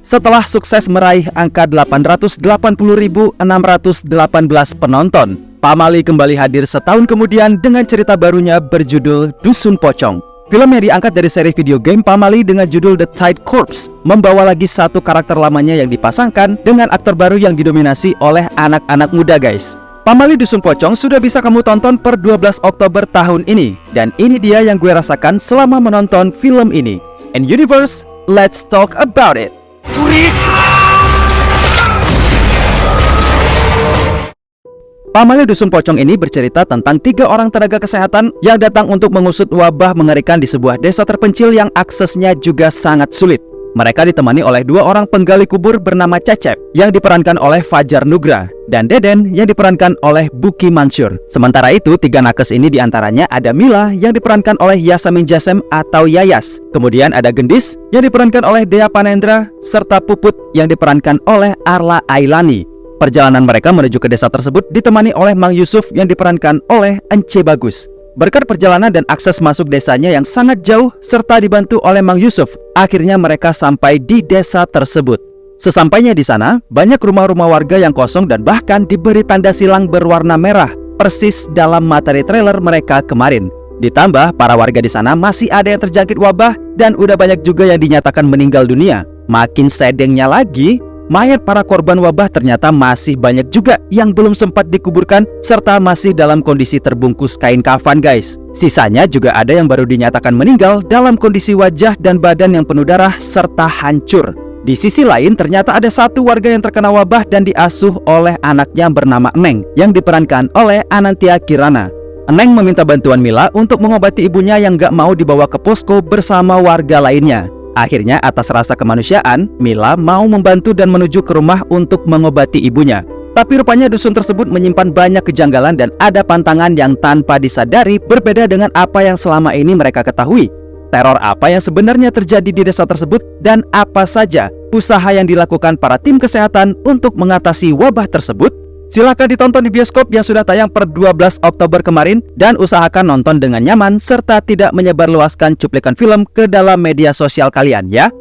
Setelah sukses meraih angka 880.618 penonton, Pamali kembali hadir setahun kemudian dengan cerita barunya berjudul Dusun Pocong. Film yang diangkat dari seri video game Pamali dengan judul The Tide Corps membawa lagi satu karakter lamanya yang dipasangkan dengan aktor baru yang didominasi oleh anak-anak muda, guys. Pamali Dusun Pocong sudah bisa kamu tonton per 12 Oktober tahun ini, dan ini dia yang gue rasakan selama menonton film ini. And universe, let's talk about it. Pamali Dusun Pocong ini bercerita tentang 3 orang tenaga kesehatan yang datang untuk mengusut wabah mengerikan di sebuah desa terpencil yang aksesnya juga sangat sulit. Mereka ditemani oleh 2 orang penggali kubur bernama Cecep yang diperankan oleh Fajar Nugra dan Deden yang diperankan oleh Buki Mansur. Sementara itu 3 nakes ini diantaranya ada Mila yang diperankan oleh Yasamin Jasem atau Yayas. Kemudian ada Gendis yang diperankan oleh Dea Panendra serta Puput yang diperankan oleh Arla Ailani. Perjalanan mereka menuju ke desa tersebut ditemani oleh Mang Yusuf yang diperankan oleh Ence Bagus. Berkat perjalanan dan akses masuk desanya yang sangat jauh serta dibantu oleh Mang Yusuf, akhirnya mereka sampai di desa tersebut. Sesampainya di sana, banyak rumah-rumah warga yang kosong dan bahkan diberi tanda silang berwarna merah, persis dalam materi trailer mereka kemarin. Ditambah, para warga di sana masih ada yang terjangkit wabah dan udah banyak juga yang dinyatakan meninggal dunia. Makin sedengnya lagi, mayat para korban wabah ternyata masih banyak juga yang belum sempat dikuburkan serta masih dalam kondisi terbungkus kain kafan, guys. Sisanya juga ada yang baru dinyatakan meninggal dalam kondisi wajah dan badan yang penuh darah serta hancur. Di sisi lain ternyata ada 1 warga yang terkena wabah dan diasuh oleh anaknya bernama Eneng yang diperankan oleh Anantia Kirana. Eneng meminta bantuan Mila untuk mengobati ibunya yang gak mau dibawa ke posko bersama warga lainnya. Akhirnya atas rasa kemanusiaan, Mila mau membantu dan menuju ke rumah untuk mengobati ibunya. Tapi rupanya dusun tersebut menyimpan banyak kejanggalan dan ada pantangan yang tanpa disadari berbeda dengan apa yang selama ini mereka ketahui. Teror apa yang sebenarnya terjadi di desa tersebut dan apa saja usaha yang dilakukan para tim kesehatan untuk mengatasi wabah tersebut? Silahkan ditonton di bioskop yang sudah tayang per 12 Oktober kemarin dan usahakan nonton dengan nyaman serta tidak menyebarluaskan cuplikan film ke dalam media sosial kalian ya.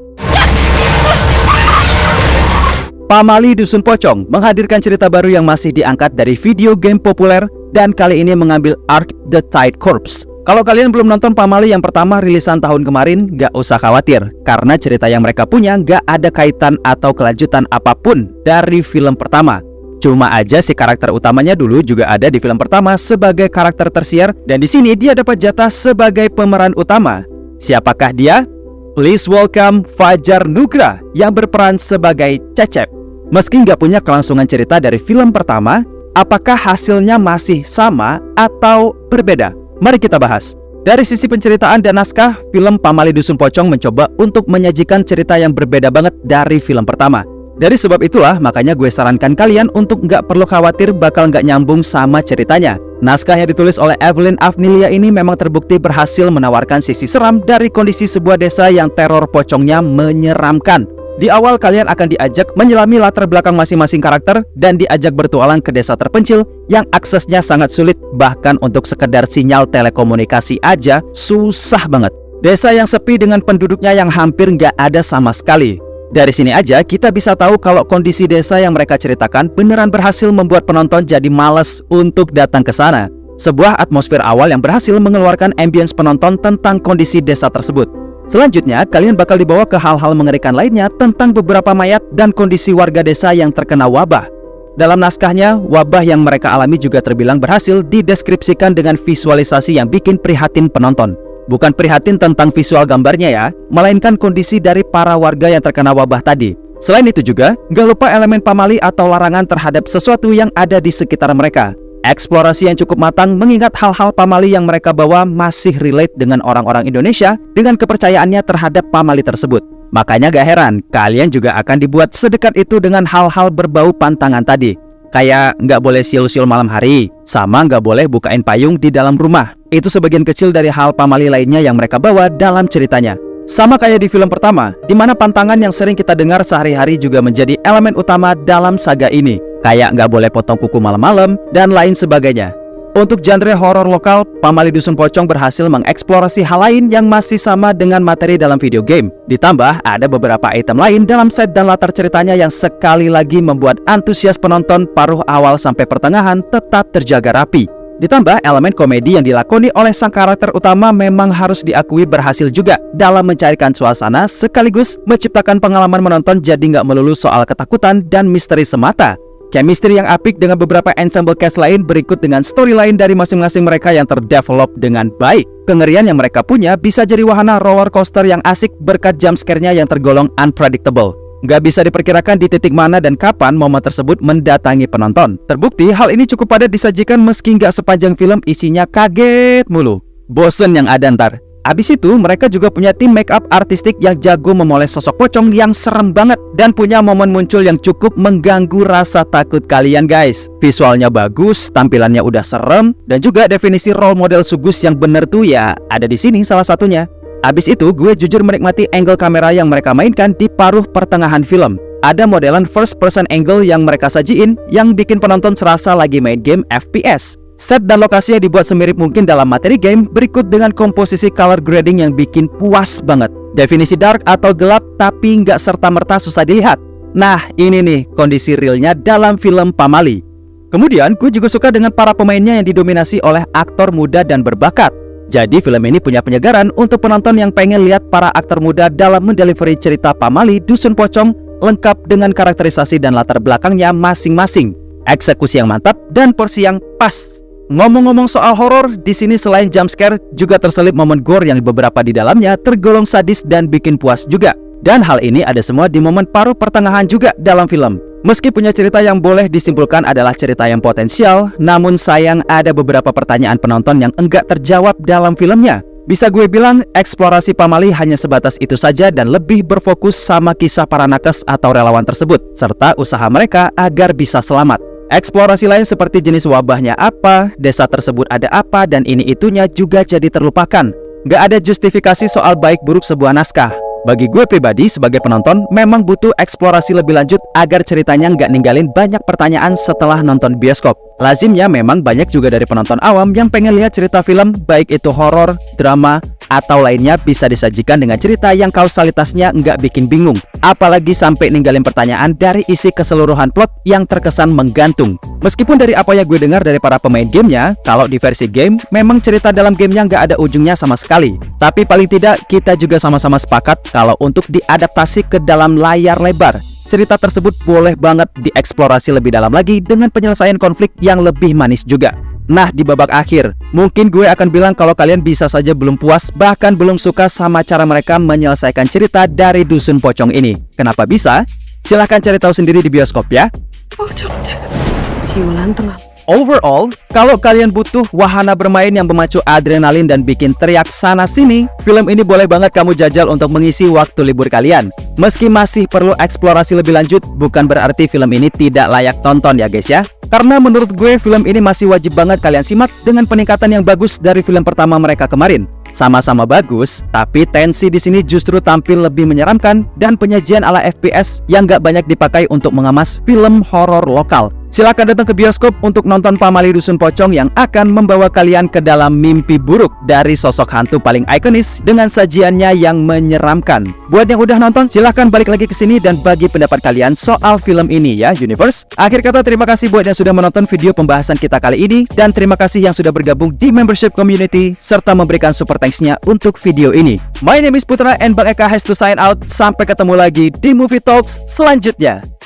Pamali Dusun Pocong menghadirkan cerita baru yang masih diangkat dari video game populer dan kali ini mengambil arc The Tide Corps. Kalau kalian belum nonton Pamali yang pertama rilisan tahun kemarin, gak usah khawatir karena cerita yang mereka punya gak ada kaitan atau kelanjutan apapun dari film pertama. Cuma aja si karakter utamanya dulu juga ada di film pertama sebagai karakter tersier dan di sini dia dapat jatah sebagai pemeran utama. Siapakah dia? Please welcome Fajar Nugra yang berperan sebagai Cecep. Meski nggak punya kelangsungan cerita dari film pertama, apakah hasilnya masih sama atau berbeda? Mari kita bahas. Dari sisi penceritaan dan naskah, film Pamali Dusun Pocong mencoba untuk menyajikan cerita yang berbeda banget dari film pertama. Dari sebab itulah makanya gue sarankan kalian untuk nggak perlu khawatir bakal nggak nyambung sama ceritanya. Naskah yang ditulis oleh Evelyn Afnilia ini memang terbukti berhasil menawarkan sisi seram dari kondisi sebuah desa yang teror pocongnya menyeramkan. Di awal kalian akan diajak menyelami latar belakang masing-masing karakter dan diajak bertualang ke desa terpencil yang aksesnya sangat sulit, bahkan untuk sekedar sinyal telekomunikasi aja susah banget. Desa yang sepi dengan penduduknya yang hampir nggak ada sama sekali. Dari sini aja kita bisa tahu kalau kondisi desa yang mereka ceritakan beneran berhasil membuat penonton jadi malas untuk datang ke sana. Sebuah atmosfer awal yang berhasil mengeluarkan ambience penonton tentang kondisi desa tersebut. Selanjutnya, kalian bakal dibawa ke hal-hal mengerikan lainnya tentang beberapa mayat dan kondisi warga desa yang terkena wabah. Dalam naskahnya, wabah yang mereka alami juga terbilang berhasil dideskripsikan dengan visualisasi yang bikin prihatin penonton. Bukan prihatin tentang visual gambarnya ya, melainkan kondisi dari para warga yang terkena wabah tadi. Selain itu juga, gak lupa elemen pamali atau larangan terhadap sesuatu yang ada di sekitar mereka. Eksplorasi yang cukup matang mengingat hal-hal pamali yang mereka bawa masih relate dengan orang-orang Indonesia dengan kepercayaannya terhadap pamali tersebut. Makanya gak heran, kalian juga akan dibuat sedekat itu dengan hal-hal berbau pantangan tadi. Kayak nggak boleh siul-siul malam hari, sama nggak boleh bukain payung di dalam rumah. Itu sebagian kecil dari hal pamali lainnya yang mereka bawa dalam ceritanya. Sama kayak di film pertama, di mana pantangan yang sering kita dengar sehari-hari juga menjadi elemen utama dalam saga ini. Kayak nggak boleh potong kuku malam-malam, dan lain sebagainya. Untuk genre horor lokal, Pamali Dusun Pocong berhasil mengeksplorasi hal lain yang masih sama dengan materi dalam video game. Ditambah, ada beberapa item lain dalam set dan latar ceritanya yang sekali lagi membuat antusias penonton paruh awal sampai pertengahan tetap terjaga rapi. Ditambah, elemen komedi yang dilakoni oleh sang karakter utama memang harus diakui berhasil juga dalam mencairkan suasana sekaligus menciptakan pengalaman menonton jadi nggak melulu soal ketakutan dan misteri semata. Chemistry yang apik dengan beberapa ensemble cast lain berikut dengan storyline dari masing-masing mereka yang terdevelop dengan baik. Kengerian yang mereka punya bisa jadi wahana roller coaster yang asik berkat jump scare-nya yang tergolong unpredictable. Nggak bisa diperkirakan di titik mana dan kapan momen tersebut mendatangi penonton. Terbukti hal ini cukup padat disajikan meski nggak sepanjang film isinya kaget mulu. Bosen yang ada ntar. Abis itu mereka juga punya tim make up artistik yang jago memoles sosok pocong yang serem banget dan punya momen muncul yang cukup mengganggu rasa takut kalian guys. Visualnya bagus, tampilannya udah serem, dan juga definisi role model Sugus yang bener tuh ya ada di sini salah satunya. Abis itu gue jujur menikmati angle kamera yang mereka mainkan di paruh pertengahan film. Ada modelan first person angle yang mereka sajiin yang bikin penonton serasa lagi main game FPS. Set dan lokasinya dibuat semirip mungkin dalam materi game, berikut dengan komposisi color grading yang bikin puas banget. Definisi dark atau gelap tapi nggak serta-merta susah dilihat. Nah ini nih kondisi realnya dalam film Pamali. Kemudian gue juga suka dengan para pemainnya yang didominasi oleh aktor muda dan berbakat. Jadi film ini punya penyegaran untuk penonton yang pengen lihat para aktor muda dalam mendelivery cerita Pamali Dusun Pocong lengkap dengan karakterisasi dan latar belakangnya masing-masing. Eksekusi yang mantap dan porsi yang pas. Ngomong-ngomong soal horor, di sini selain jump scare juga terselip momen gore yang beberapa di dalamnya tergolong sadis dan bikin puas juga. Dan hal ini ada semua di momen paruh pertengahan juga dalam film. Meski punya cerita yang boleh disimpulkan adalah cerita yang potensial, namun sayang ada beberapa pertanyaan penonton yang enggak terjawab dalam filmnya. Bisa gue bilang eksplorasi Pamali hanya sebatas itu saja dan lebih berfokus sama kisah para nakes atau relawan tersebut serta usaha mereka agar bisa selamat. Eksplorasi lain seperti jenis wabahnya apa, desa tersebut ada apa, dan ini itunya juga jadi terlupakan. Gak ada justifikasi soal baik buruk sebuah naskah. Bagi gue pribadi sebagai penonton memang butuh eksplorasi lebih lanjut agar ceritanya nggak ninggalin banyak pertanyaan setelah nonton bioskop. Lazimnya memang banyak juga dari penonton awam yang pengen lihat cerita film baik itu horor, drama, atau lainnya bisa disajikan dengan cerita yang kausalitasnya nggak bikin bingung, apalagi sampai ninggalin pertanyaan dari isi keseluruhan plot yang terkesan menggantung. Meskipun dari apa yang gue dengar dari para pemain gamenya, kalau di versi game memang cerita dalam gamenya nggak ada ujungnya sama sekali. Tapi paling tidak kita juga sama-sama sepakat kalau untuk diadaptasi ke dalam layar lebar, cerita tersebut boleh banget dieksplorasi lebih dalam lagi dengan penyelesaian konflik yang lebih manis juga. Nah di babak akhir, mungkin gue akan bilang kalau kalian bisa saja belum puas bahkan belum suka sama cara mereka menyelesaikan cerita dari Dusun Pocong ini. Kenapa bisa? Silahkan cari tahu sendiri di bioskop ya. Overall, kalau kalian butuh wahana bermain yang memacu adrenalin dan bikin teriak sana sini, film ini boleh banget kamu jajal untuk mengisi waktu libur kalian. Meski masih perlu eksplorasi lebih lanjut, bukan berarti film ini tidak layak tonton ya guys ya. Karena menurut gue film ini masih wajib banget kalian simak dengan peningkatan yang bagus dari film pertama mereka kemarin. Sama-sama bagus, tapi tensi di sini justru tampil lebih menyeramkan dan penyajian ala FPS yang gak banyak dipakai untuk mengemas film horor lokal. Silahkan datang ke bioskop untuk nonton Pamali Dusun Pocong yang akan membawa kalian ke dalam mimpi buruk dari sosok hantu paling ikonis dengan sajiannya yang menyeramkan. Buat yang udah nonton, silahkan balik lagi ke sini dan bagi pendapat kalian soal film ini ya Universe. Akhir kata terima kasih buat yang sudah menonton video pembahasan kita kali ini dan terima kasih yang sudah bergabung di membership community serta memberikan super thanks-nya untuk video ini. My name is Putra and Bang Eka has to sign out. Sampai ketemu lagi di Movie Talks selanjutnya.